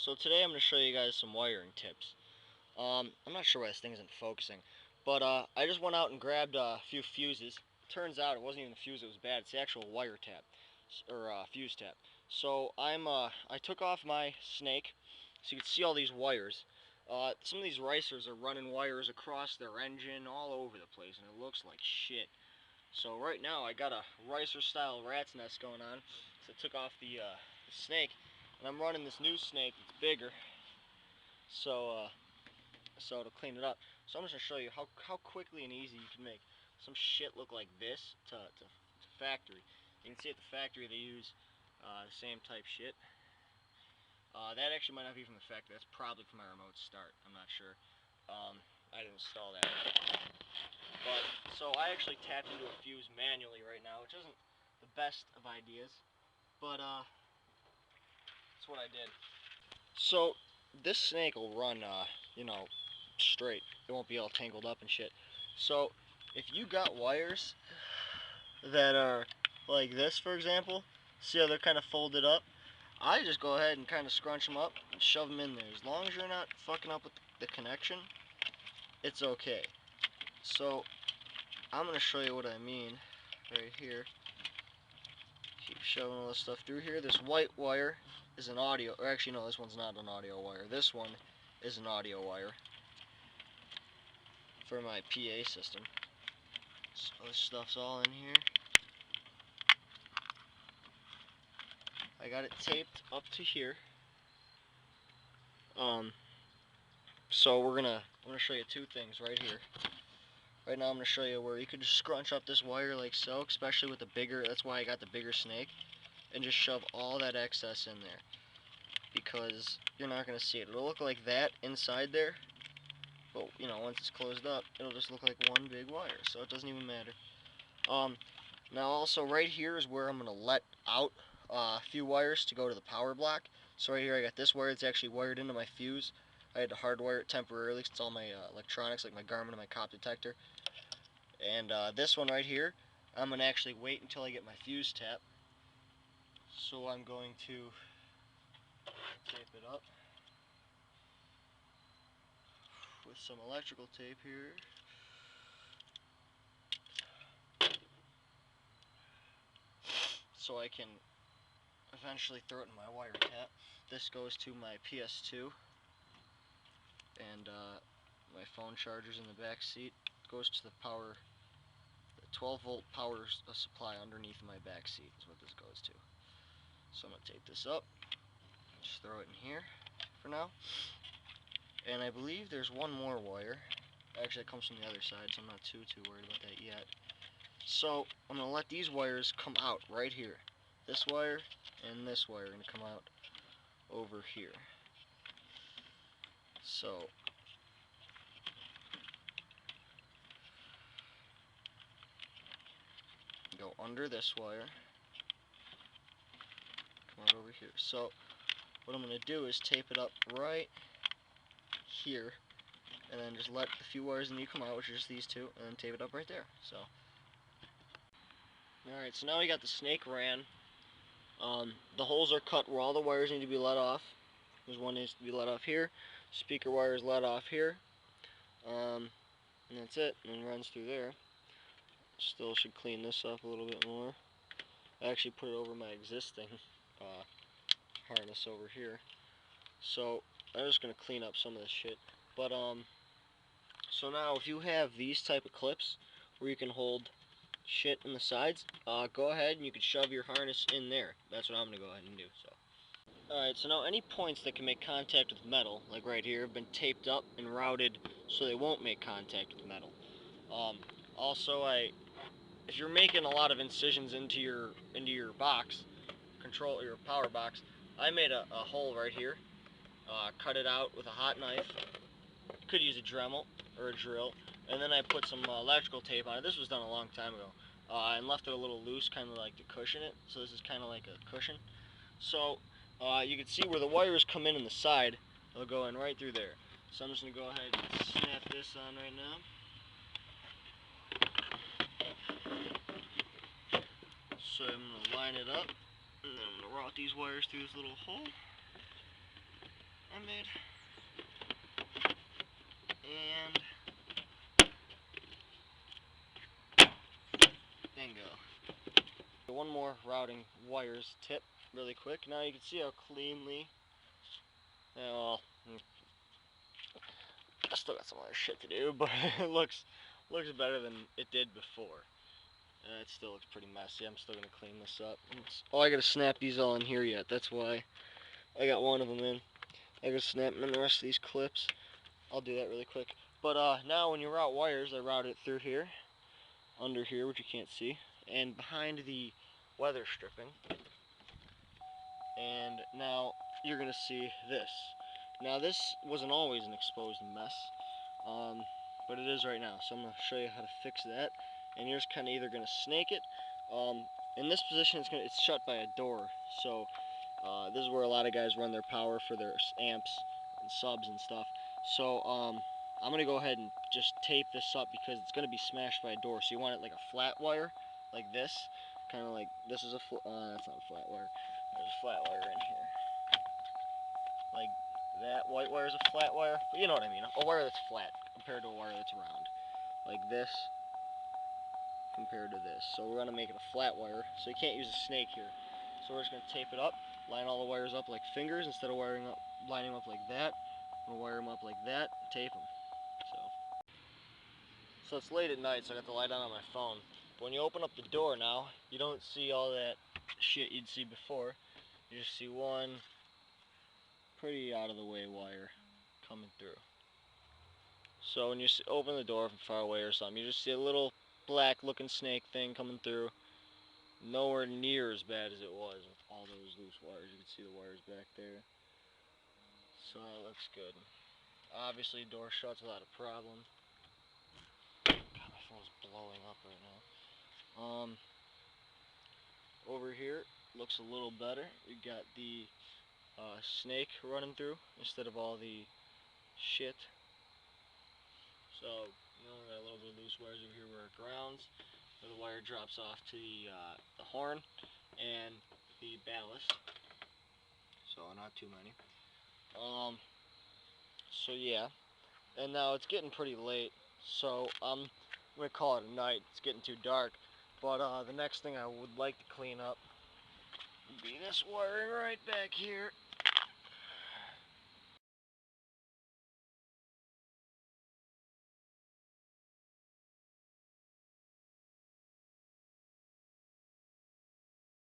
So today I'm going to show you guys some wiring tips. I'm not sure why this thing isn't focusing, but I just went out and grabbed a few fuses. Turns out it wasn't even the fuse that was bad, it's the actual wire tap, or fuse tap. So I took off my snake, so you can see all these wires. Some of these racers are running wires across their engine all over the place, and it looks like shit. So right now I got a ricer style rat's nest going on, so I took off the snake, and I'm running this new snake that's bigger, so to clean it up. So I'm just going to show you how quickly and easy you can make some shit look like this to factory. You can see at the factory they use the same type shit. That actually might not be from the factory, that's probably from my remote start, I'm not sure. I didn't install that. But, so I actually tapped into a fuse manually right now, which isn't the best of ideas, but that's what I did. So this snake will run, straight. It won't be all tangled up and shit. So if you got wires that are like this, for example, see how they're kind of folded up? I just go ahead and kind of scrunch them up and shove them in there. As long as you're not fucking up with the connection, it's okay. So I'm gonna show you what I mean right here. Keep shoving all this stuff through here. This white wire is an audio, or actually no, this one's not an audio wire. This one is an audio wire for my PA system. So this stuff's all in here. I got it taped up to here. So I'm gonna show you two things right here. Right now I'm gonna show you where you could just scrunch up this wire like so, especially with the bigger, that's why I got the bigger snake, and just shove all that excess in there. Because you're not gonna see it. It'll look like that inside there, but once it's closed up, it'll just look like one big wire, so it doesn't even matter. Now also right here is where I'm gonna let out a few wires to go to the power block. So right here I got this wire, it's actually wired into my fuse. I had to hardwire it temporarily because it's all my electronics, like my Garmin and my cop detector. And this one right here, I'm gonna actually wait until I get my fuse tap. So I'm going to tape it up with some electrical tape here. So I can eventually throw it in my wire tap. This goes to my PS2, and my phone charger's in the back seat. It goes to the 12-volt power supply underneath my back seat is what this goes to. So I'm going to tape this up, just throw it in here for now. And I believe there's one more wire. Actually, it comes from the other side, so I'm not too worried about that yet. So I'm going to let these wires come out right here. This wire and this wire are going to come out over here. So go under this wire, come out over here. So what I'm going to do is tape it up right here, and then just let the few wires in you come out, which are just these two, and then tape it up right there. So alright, so now we got the snake ran. The holes are cut where all the wires need to be let off. There's one needs to be let off here. Speaker wire is let off here. And that's it, and it runs through there. Still should clean this up a little bit more. I actually put it over my existing harness over here. So I'm just going to clean up some of this shit. But so now if you have these type of clips where you can hold shit in the sides, go ahead and you can shove your harness in there. That's what I'm going to go ahead and do. So alright, so now any points that can make contact with metal, like right here, have been taped up and routed so they won't make contact with metal. Also, if you're making a lot of incisions into your box, your power box, I made a hole right here, cut it out with a hot knife. You could use a Dremel or a drill, and then I put some electrical tape on it. This was done a long time ago, and left it a little loose, kind of like to cushion it. So this is kind of like a cushion. So you can see where the wires come in the side, they'll go in right through there. So I'm just going to go ahead and snap this on right now. So I'm going to line it up, and then I'm going to route these wires through this little hole. pyramid. And bingo. One more routing wires tip really quick. Now you can see how cleanly, well, I still got some other shit to do, but it looks better than it did before. It still looks pretty messy. I'm still gonna clean this up. Oh, I gotta snap these all in here yet. That's why I got one of them in. I gotta snap them in the rest of these clips. I'll do that really quick. But now when you route wires, I route it through here, under here, which you can't see, and behind the weather stripping. And now you're gonna see this. Now this wasn't always an exposed mess, but it is right now. So I'm gonna show you how to fix that. And you're just kind of either gonna snake it. In this position, it's shut by a door. So this is where a lot of guys run their power for their amps and subs and stuff. So I'm gonna go ahead and just tape this up because it's gonna be smashed by a door. So you want it like a flat wire, like this, kind of like this is a that's not a flat wire. There's a flat wire in here, like that. White wire is a flat wire, but you know what I mean. A wire that's flat compared to a wire that's round, like this compared to this. So we're gonna make it a flat wire, so you can't use a snake here. So we're just gonna tape it up, line all the wires up like fingers instead of lining them up like that. I'm gonna wire them up like that, and tape them. So it's late at night, so I got the light on my phone. But when you open up the door now, you don't see all that shit you'd see before. You just see one pretty out of the way wire coming through. So when you open the door from far away or something, you just see a little black looking snake thing coming through. Nowhere near as bad as it was with all those loose wires. You can see the wires back there. So that looks good. Obviously door shuts without a problem. God, my phone's blowing up right now. Over here looks a little better. You got the snake running through instead of all the shit. So you only got a little bit of loose wires over here where it grounds, where the wire drops off to the horn and the ballast. So not too many. So yeah, and now it's getting pretty late, so I'm gonna call it a night. It's getting too dark, but the next thing I would like to clean up would be this wiring right back here.